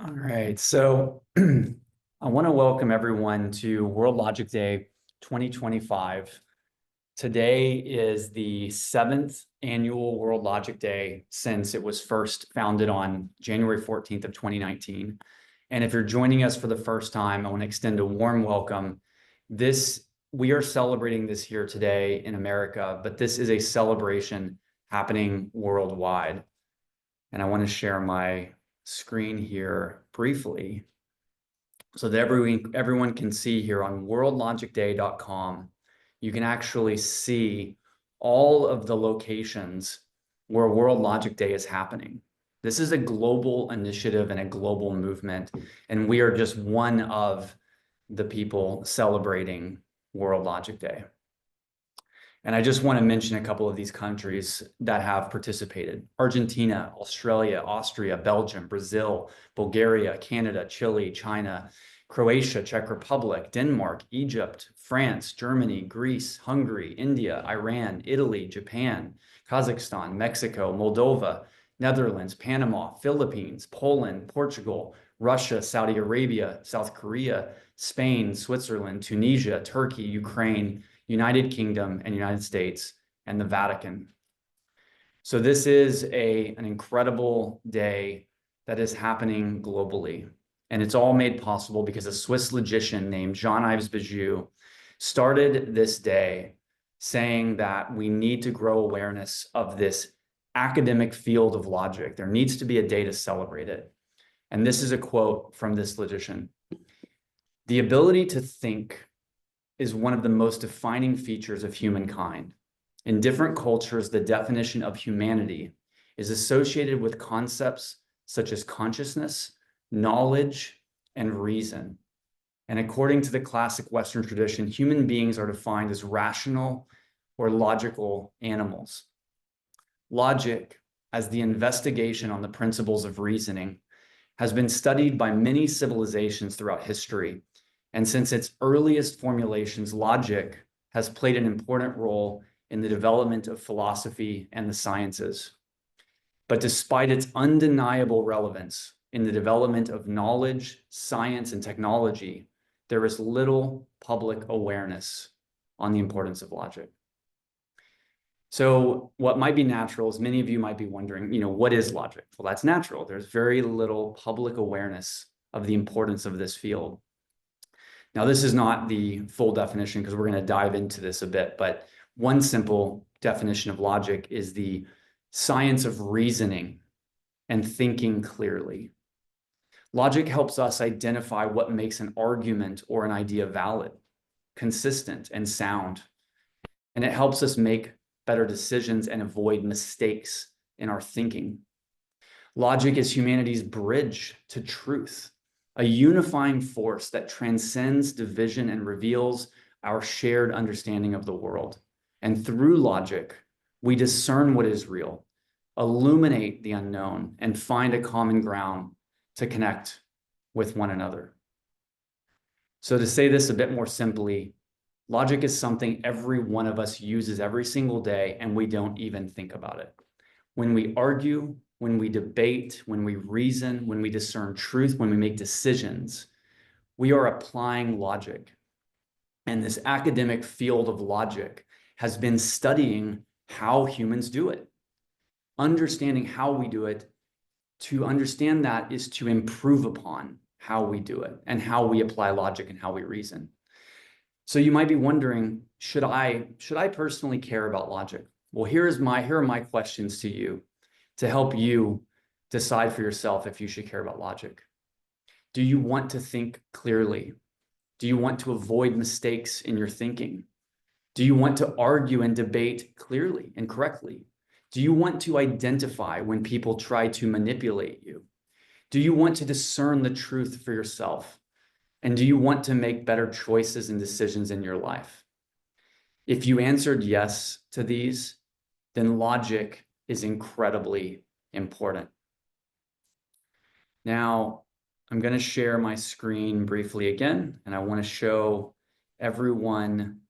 All right, so I want to welcome everyone to World Logic Day 2025. Today is the seventh annual World Logic Day since it was first founded on January 14th of 2019. And if you're joining us for the first time, I want to extend a warm welcome. We are celebrating this here today in America, but this is a celebration happening worldwide. And I want to share my screen here briefly so that everyone can see here on worldlogicday.com. You can actually see all of the locations where World Logic Day is happening. This is a global initiative and a global movement, and we are just one of the people celebrating World Logic Day. And I just want to mention a couple of these countries that have participated: Argentina, Australia, Austria, Belgium, Brazil, Bulgaria, Canada, Chile, China, Croatia, Czech Republic, Denmark, Egypt, France, Germany, Greece, Hungary, India, Iran, Italy, Japan, Kazakhstan, Mexico, Moldova, Netherlands, Panama, Philippines, Poland, Portugal, Russia, Saudi Arabia, South Korea, Spain, Switzerland, Tunisia, Turkey, Ukraine, United Kingdom, and United States, and the Vatican. So this is an incredible day that is happening globally. And it's all made possible because a Swiss logician named Jean-Yves Bijou started this day saying that we need to grow awareness of this academic field of logic. There needs to be a day to celebrate it. And this is a quote from this logician: "The ability to think is one of the most defining features of humankind. In different cultures, the definition of humanity is associated with concepts such as consciousness, knowledge, and reason. And according to the classic Western tradition, human beings are defined as rational or logical animals. Logic, as the investigation on the principles of reasoning, has been studied by many civilizations throughout history. And since its earliest formulations, logic has played an important role in the development of philosophy and the sciences. But despite its undeniable relevance in the development of knowledge, science, and technology, there is little public awareness on the importance of logic." So what might be natural is many of you might be wondering, what is logic? Well, that's natural. There's very little public awareness of the importance of this field. Now, this is not the full definition because we're going to dive into this a bit, but one simple definition of logic is the science of reasoning and thinking clearly. Logic helps us identify what makes an argument or an idea valid, consistent, and sound. And it helps us make better decisions and avoid mistakes in our thinking. Logic is humanity's bridge to truth, a unifying force that transcends division and reveals our shared understanding of the world. And through logic, we discern what is real, illuminate the unknown, and find a common ground to connect with one another. So to say this a bit more simply, logic is something every one of us uses every single day, and we don't even think about it. When we argue, when we debate, when we reason, when we discern truth, when we make decisions, we are applying logic. And this academic field of logic has been studying how humans do it, understanding how we do it. To understand that is to improve upon how we do it and how we apply logic and how we reason. So you might be wondering, should I personally care about logic? Well, here are my questions to you to help you decide for yourself if you should care about logic. Do you want to think clearly? Do you want to avoid mistakes in your thinking? Do you want to argue and debate clearly and correctly? Do you want to identify when people try to manipulate you? Do you want to discern the truth for yourself? And do you want to make better choices and decisions in your life? If you answered yes to these, then logic is incredibly important. Now, I'm going to share my screen briefly again, and I want to show everyone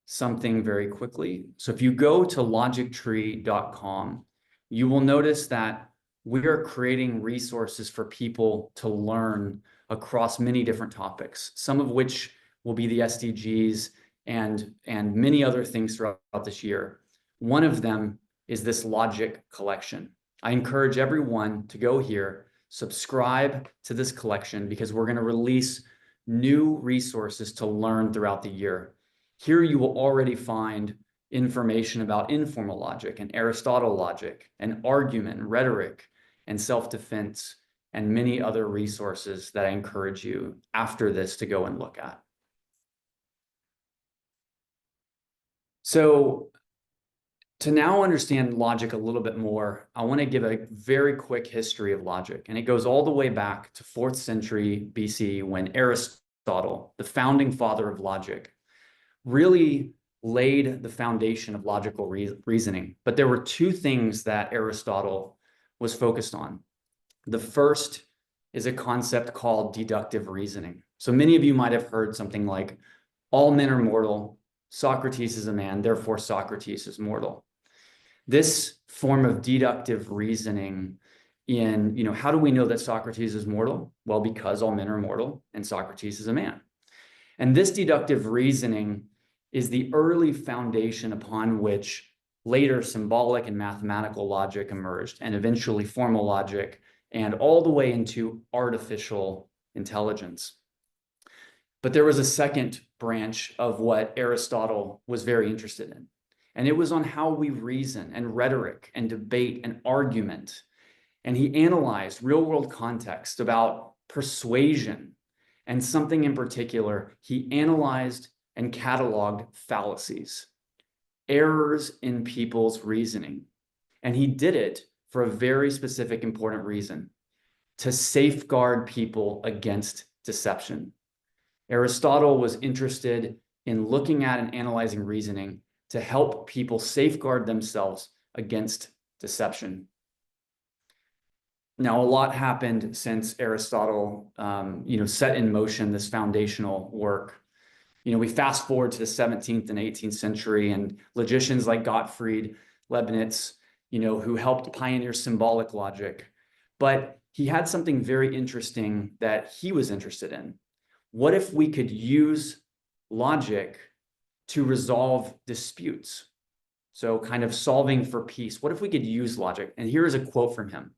something very quickly. So if you go to logictree.com, you will notice that we are creating resources for people to learn across many different topics, some of which will be the SDGs and many other things throughout this year. One of them is this Logic collection. I encourage everyone to go here, subscribe to this collection, because we're going to release new resources to learn throughout the year. Here you will already find information about informal logic and Aristotle logic and argument, rhetoric, and self-defense, and many other resources that I encourage you after this to go and look at. So to now understand logic a little bit more, I want to give a very quick history of logic. And it goes all the way back to 4th century BC, when Aristotle, the founding father of logic, really laid the foundation of logical reasoning. But there were two things that Aristotle was focused on. The first is a concept called deductive reasoning. So many of you might have heard something like, all men are mortal, Socrates is a man, therefore Socrates is mortal. This form of deductive reasoning how do we know that Socrates is mortal? Well, because all men are mortal and Socrates is a man. And this deductive reasoning is the early foundation upon which later symbolic and mathematical logic emerged, and eventually formal logic, and all the way into artificial intelligence. But there was a second branch of what Aristotle was very interested in, and it was on how we reason and rhetoric and debate and argument. And he analyzed real-world context about persuasion, and something in particular, he analyzed and cataloged fallacies, errors in people's reasoning. And he did it for a very specific, important reason: to safeguard people against deception. Aristotle was interested in looking at and analyzing reasoning to help people safeguard themselves against deception. Now, a lot happened since Aristotle, set in motion this foundational work. We fast forward to the 17th and 18th century, and logicians like Gottfried Leibniz, who helped pioneer symbolic logic. But he had something very interesting that he was interested in. What if we could use logic to resolve disputes? So kind of solving for peace. What if we could use logic? And here is a quote from him: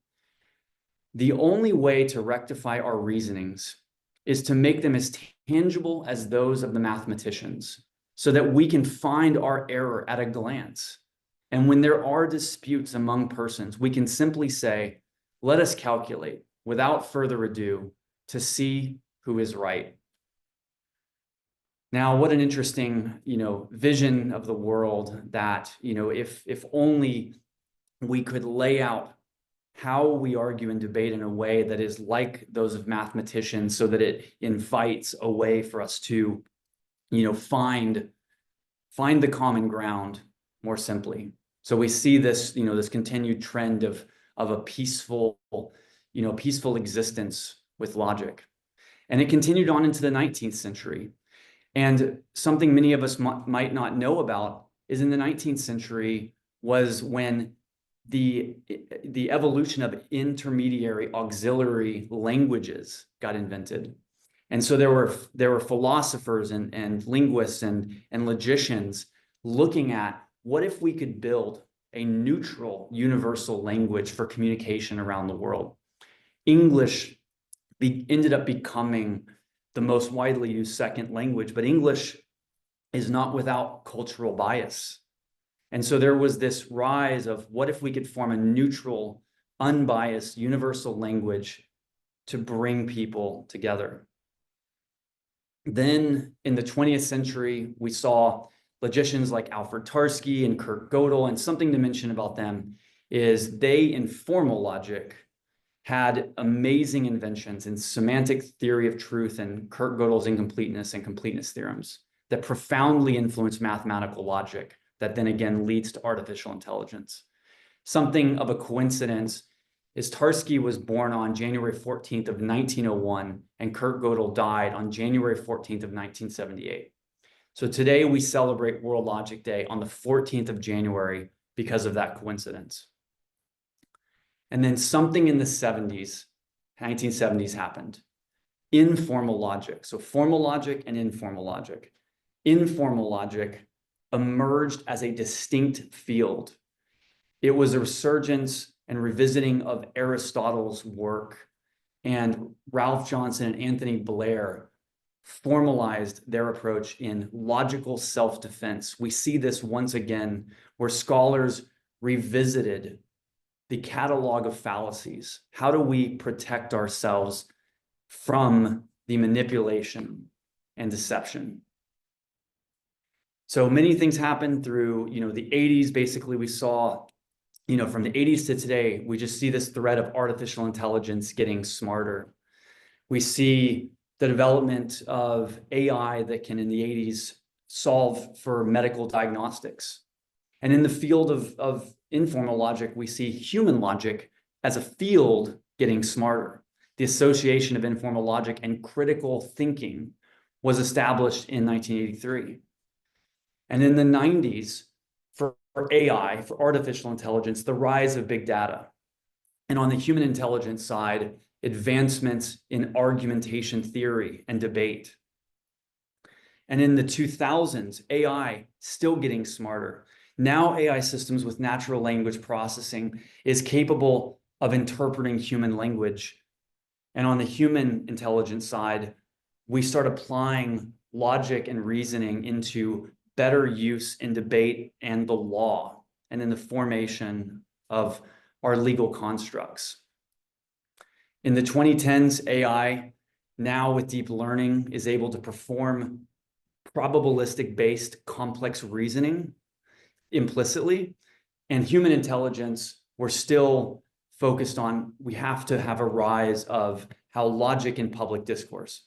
"The only way to rectify our reasonings is to make them as tangible as those of the mathematicians, so that we can find our error at a glance. And when there are disputes among persons, we can simply say, let us calculate without further ado to see who is right." Now, what an interesting, vision of the world that, if only we could lay out how we argue and debate in a way that is like those of mathematicians, so that it invites a way for us to, find the common ground more simply. So we see this, this continued trend of a peaceful existence with logic. And it continued on into the 19th century. And something many of us might not know about is in the 19th century was when the evolution of intermediary auxiliary languages got invented. And so there were philosophers and linguists and logicians looking at, what if we could build a neutral universal language for communication around the world? English ended up becoming the most widely used second language, but English is not without cultural bias. And so there was this rise of, what if we could form a neutral, unbiased, universal language to bring people together? Then in the 20th century, we saw logicians like Alfred Tarski and Kurt Gödel, and something to mention about them is they, in formal logic, had amazing inventions in semantic theory of truth and Kurt Gödel's incompleteness and completeness theorems that profoundly influenced mathematical logic, that then again leads to artificial intelligence. Something of a coincidence is Tarski was born on January 14th of 1901, and Kurt Gödel died on January 14th of 1978. So today we celebrate World Logic Day on the 14th of January because of that coincidence. And then something in the 1970s happened. Informal logic. So formal logic and informal logic. Informal logic emerged as a distinct field. It was a resurgence and revisiting of Aristotle's work, and Ralph Johnson and Anthony Blair formalized their approach in logical self-defense. We see this once again where scholars revisited the catalog of fallacies. How do we protect ourselves from the manipulation and deception? So many things happened through, the 80s. Basically, we saw, from the 80s to today, we just see this thread of artificial intelligence getting smarter. We see the development of AI that can, in the 80s, solve for medical diagnostics. And in the field of informal logic, we see human logic as a field getting smarter. The association of informal logic and critical thinking was established in 1983. And in the 90s, for AI, for artificial intelligence, the rise of big data. And on the human intelligence side, advancements in argumentation theory and debate. And in the 2000s, AI still getting smarter. Now AI systems with natural language processing is capable of interpreting human language. And on the human intelligence side, we start applying logic and reasoning into better use in debate and the law, and in the formation of our legal constructs. In the 2010s, AI, now with deep learning, is able to perform probabilistic-based complex reasoning implicitly. And human intelligence, we're still focused on, we have to have a rise of how logic in public discourse.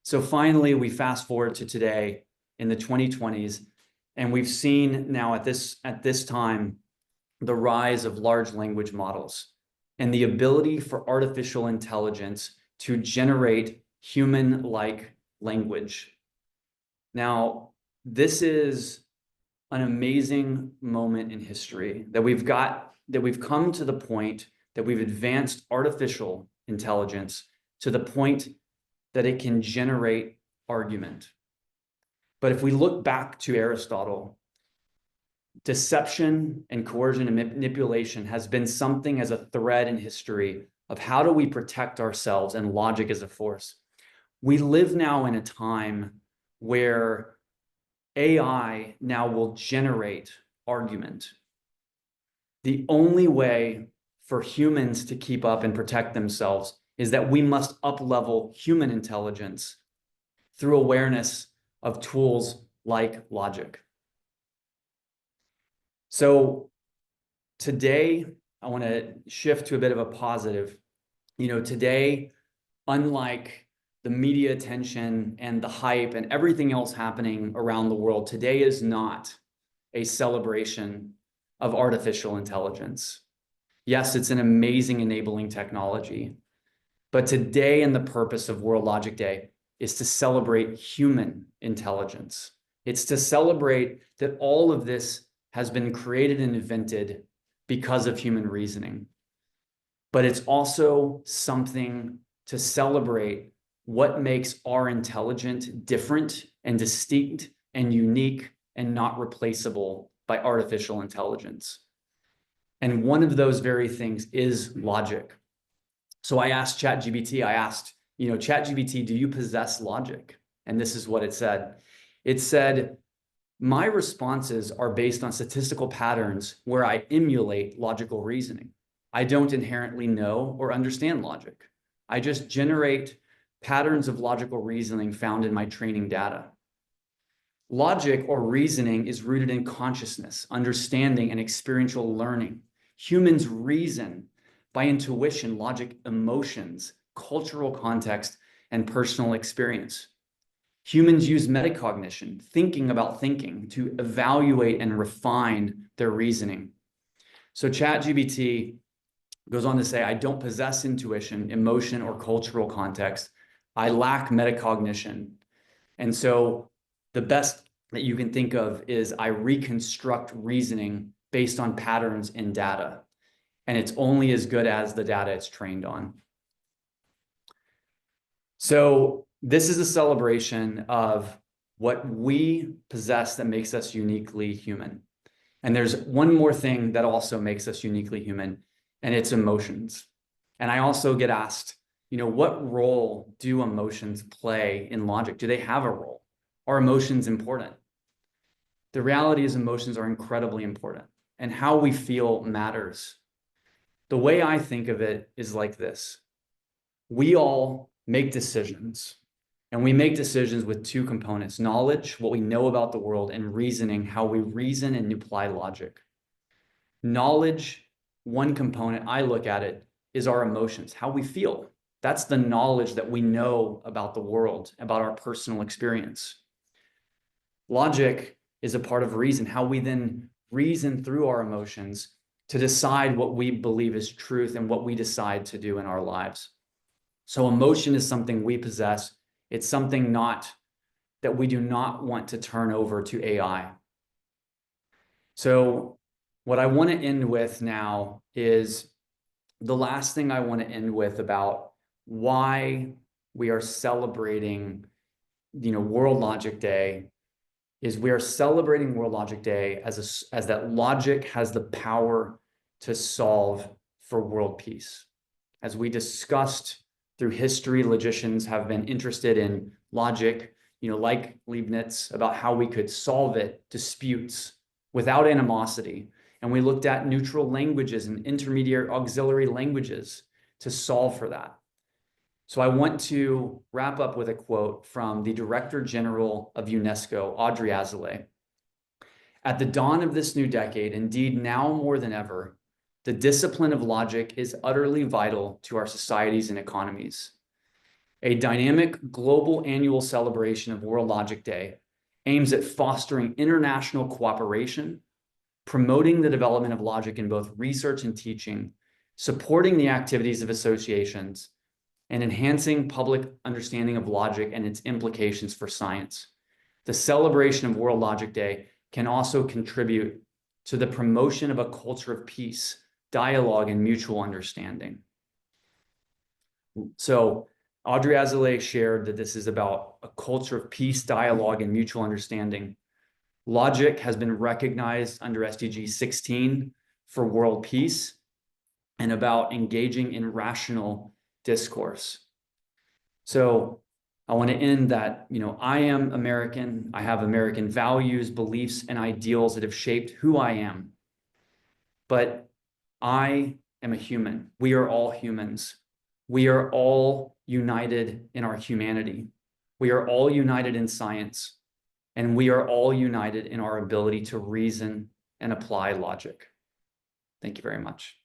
So finally, we fast forward to today in the 2020s, and we've seen now at this time the rise of large language models and the ability for artificial intelligence to generate human-like language. Now, this is an amazing moment in history that we've come to the point that we've advanced artificial intelligence to the point that it can generate argument. But if we look back to Aristotle, deception and coercion and manipulation has been something as a thread in history of how do we protect ourselves and logic as a force. We live now in a time where AI now will generate argument. The only way for humans to keep up and protect themselves is that we must up-level human intelligence through awareness of tools like logic. So today, I want to shift to a bit of a positive. Today, unlike the media attention and the hype and everything else happening around the world, today is not a celebration of artificial intelligence. Yes, it's an amazing enabling technology, but today and the purpose of World Logic Day is to celebrate human intelligence. It's to celebrate that all of this has been created and invented because of human reasoning. But it's also something to celebrate what makes our intelligence different and distinct and unique and not replaceable by artificial intelligence. And one of those very things is logic. So I asked ChatGPT, ChatGPT, do you possess logic? And this is what it said. It said, my responses are based on statistical patterns where I emulate logical reasoning. I don't inherently know or understand logic. I just generate patterns of logical reasoning found in my training data. Logic or reasoning is rooted in consciousness, understanding, and experiential learning. Humans reason by intuition, logic, emotions, cultural context, and personal experience. Humans use metacognition, thinking about thinking, to evaluate and refine their reasoning. So ChatGPT goes on to say, I don't possess intuition, emotion, or cultural context. I lack metacognition. And so the best that you can think of is I reconstruct reasoning based on patterns in data. and it's only as good as the data it's trained on. So this is a celebration of what we possess that makes us uniquely human. And there's one more thing that also makes us uniquely human, and it's emotions. And I also get asked, what role do emotions play in logic? Do they have a role? Are emotions important? The reality is emotions are incredibly important, and how we feel matters. The way I think of it is like this. We all make decisions, and we make decisions with two components: knowledge, what we know about the world, and reasoning, how we reason and apply logic. Knowledge, one component, I look at it, is our emotions, how we feel. That's the knowledge that we know about the world, about our personal experience. Logic is a part of reason, how we then reason through our emotions to decide what we believe is truth and what we decide to do in our lives. So emotion is something we possess. It's something that we do not want to turn over to AI. So what I want to end with now is the last thing I want to end with about why we are celebrating, World Logic Day, is we are celebrating World Logic Day as that logic has the power to solve for world peace. As we discussed through history, logicians have been interested in logic, like Leibniz, about how we could solve disputes without animosity. And we looked at neutral languages and intermediate auxiliary languages to solve for that. So I want to wrap up with a quote from the Director General of UNESCO, Audrey Azoulay. At the dawn of this new decade, indeed now more than ever, the discipline of logic is utterly vital to our societies and economies. A dynamic global annual celebration of World Logic Day aims at fostering international cooperation, promoting the development of logic in both research and teaching, supporting the activities of associations, and enhancing public understanding of logic and its implications for science. The celebration of World Logic Day can also contribute to the promotion of a culture of peace, dialogue, and mutual understanding. So Audrey Azoulay shared that this is about a culture of peace, dialogue, and mutual understanding. Logic has been recognized under SDG 16 for world peace and about engaging in rational discourse. So I want to end that, I am American. I have American values, beliefs, and ideals that have shaped who I am. But I am a human. We are all humans. We are all united in our humanity. We are all united in science. And we are all united in our ability to reason and apply logic. Thank you very much.